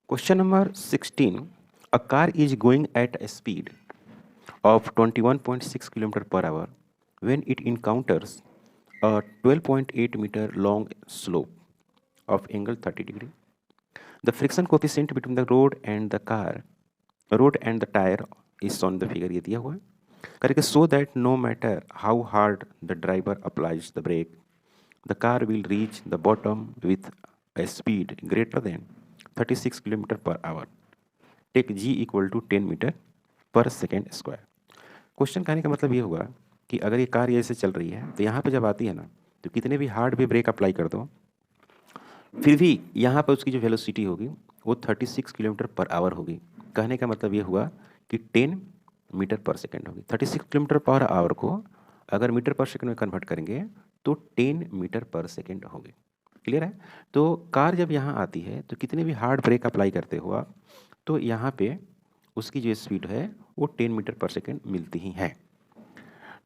Question number 16. A car is going at a speed of 21.6 km per hour when it encounters a 12.8 meter long slope of angle 30 degree. The friction coefficient between the road and the tire is shown in the figure ये दिया हुआ है. Correct. So that no matter how hard the driver applies the brake, the car will reach the bottom with a speed greater than 36 km per hour. Take g equal to 10 metre पर second square. Question कहने का मतलब ये हुआ कि अगर ये car ऐसे चल रही है तो यहाँ पे जब आती है ना तो कितने भी हार्ड भी ब्रेक अप्लाई कर दो फिर भी यहाँ पर उसकी जो वेलोसिटी होगी वो 36 किलोमीटर पर आवर होगी. कहने का मतलब ये हुआ कि 10 मीटर पर सेकेंड होगी. 36 किलोमीटर पर आवर को अगर मीटर पर सेकेंड में कन्वर्ट करेंगे तो 10 मीटर पर सेकेंड होगी. क्लियर है. तो कार जब यहाँ आती है तो कितने भी हार्ड ब्रेक अप्लाई करते हो आप तो यहाँ पे उसकी जो स्पीड है वो 10 मीटर पर सेकेंड मिलती ही है.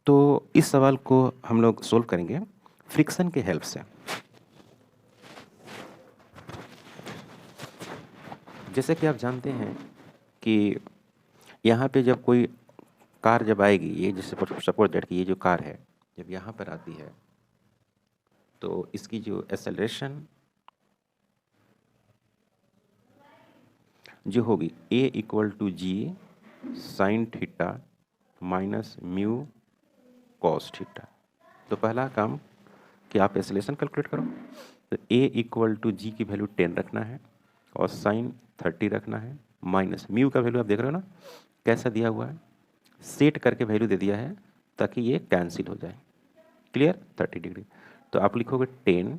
तो इस सवाल को हम लोग सोल्व करेंगे फ्रिक्शन के हेल्प से. जैसे कि आप जानते हैं कि यहाँ पे जब कोई कार जब आएगी, ये जैसे सपोज दैट कि ये जो कार है जब यहाँ पर आती है तो इसकी जो एक्सेलरेशन जो होगी a equal to G sine theta minus mu cos theta. तो पहला काम कि आप एक्सेलरेशन कैलकुलेट करो. तो a इक्वल टू जी की वैल्यू 10 रखना है और साइन 30 रखना है माइनस म्यू का वैल्यू आप देख रहे हो ना कैसा दिया हुआ है, सेट करके वैल्यू दे दिया है ताकि ये कैंसिल हो जाए. क्लियर. 30 डिग्री. तो आप लिखोगे 10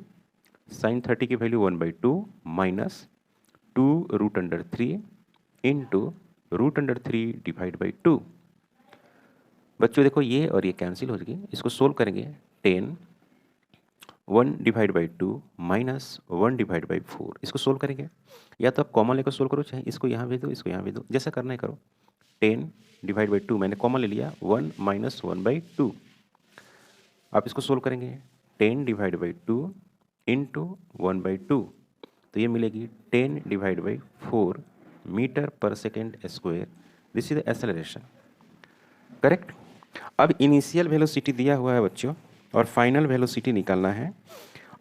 साइन 30 की value 1/2 minus 2√3 into √3 divide by 2. बच्चों देखो ये और ये कैंसिल हो जाएगी. इसको सोल्व करेंगे 10 1 divide by 2 minus 1 divide by 4. इसको सोल्व करेंगे या तो आप कॉमन लेकर सोल्व करो चाहे इसको यहाँ भेज दो इसको यहाँ भेज दो जैसा करना है करो. 10 डिवाइड बाई 2 मैंने कॉमन ले लिया 1 माइनस 1/2. आप इसको सोल्व करेंगे 10 डिवाइड बाई 2 इंटू 1/2. तो ये मिलेगी 10 डिवाइड बाई 4 मीटर पर second square. This is the acceleration. Correct. अब इनिशियल वेलोसिटी दिया हुआ है बच्चों और फाइनल वेलोसिटी निकालना है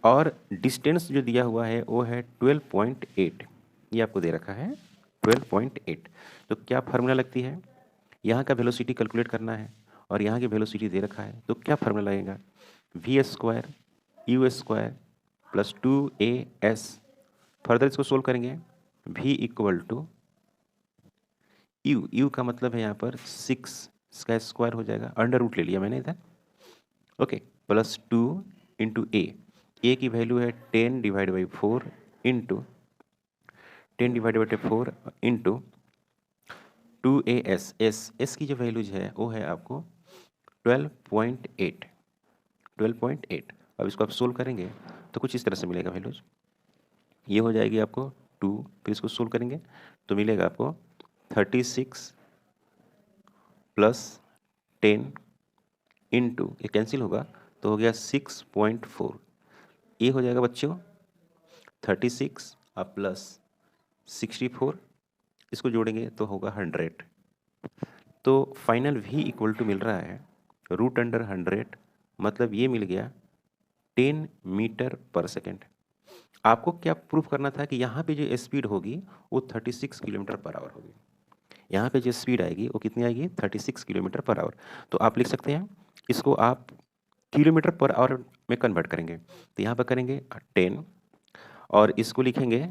और डिस्टेंस जो दिया हुआ है वो है 12.8. ये आपको दे रखा है 12.8. तो क्या फार्मूला लगती है, यहाँ का वेलोसिटी कैलकुलेट करना है और यहाँ की वेलोसिटी दे रखा है तो क्या फार्मूला लगेगा, V square U square plus 2as. Further इसको सोल्व करेंगे v इक्वल टू यू का मतलब है यहाँ पर 6 इसका स्क्वायर हो जाएगा, अंडर रूट ले लिया मैंने इधर. ओके. प्लस 2 इंटू ए की वैल्यू है 10 divide by 4 into 10 divide by 4 into 2as. S की जो वैल्यूज है वो है आपको 12.8. अब इसको आप सोल्व करेंगे तो कुछ इस तरह से मिलेगा वैल्यूज. ये हो जाएगी आपको 2. फिर इसको सोल्व करेंगे तो मिलेगा आपको 36 प्लस 10 इंटू ये कैंसिल होगा तो हो गया 6.4. ये हो जाएगा बच्चों 36 और प्लस 64. इसको जोड़ेंगे तो होगा 100. तो फाइनल v इक्वल टू मिल रहा है √100. मतलब ये मिल गया 10 मीटर पर सेकेंड. आपको क्या प्रूफ करना था कि यहाँ पे जो स्पीड होगी वो 36 किलोमीटर पर आवर होगी. यहाँ पे जो स्पीड आएगी वो कितनी आएगी 36 किलोमीटर पर आवर. तो आप लिख सकते हैं इसको आप किलोमीटर पर आवर में कन्वर्ट करेंगे तो यहाँ पर करेंगे 10 और इसको लिखेंगे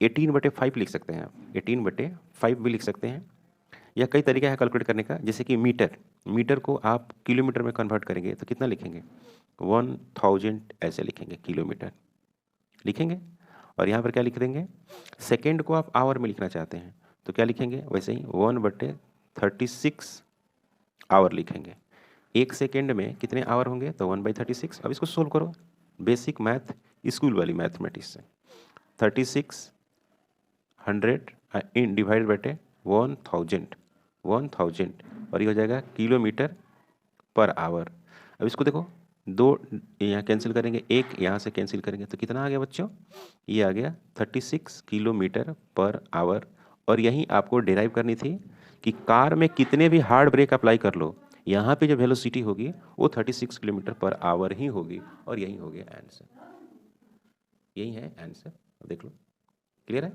18/5 लिख सकते हैं आप. 18/5 भी लिख सकते हैं या कई तरीका है कैलकुलेट करने का. जैसे कि मीटर को आप किलोमीटर में कन्वर्ट करेंगे तो कितना लिखेंगे 1000 ऐसे लिखेंगे किलोमीटर लिखेंगे. और यहाँ पर क्या लिख देंगे, सेकेंड को आप आवर में लिखना चाहते हैं तो क्या लिखेंगे वैसे ही 1/36 आवर लिखेंगे. एक सेकेंड में कितने आवर होंगे तो 1/36. अब इसको सोल्व करो बेसिक मैथ स्कूल वाली मैथमेटिक्स से. 3600 इन डिवाइड बटे 1000 और ये हो जाएगा किलोमीटर पर आवर. अब इसको देखो दो यहाँ कैंसिल करेंगे, एक यहाँ से कैंसिल करेंगे, तो कितना आ गया बच्चों? ये आ गया 36 किलोमीटर पर आवर। और यही आपको डिराइव करनी थी कि कार में कितने भी हार्ड ब्रेक अप्लाई कर लो, यहाँ पे जो वेलोसिटी होगी वो 36 किलोमीटर पर आवर ही होगी। और यही हो गया आंसर, यही है आंसर। देख लो, क्लियर है?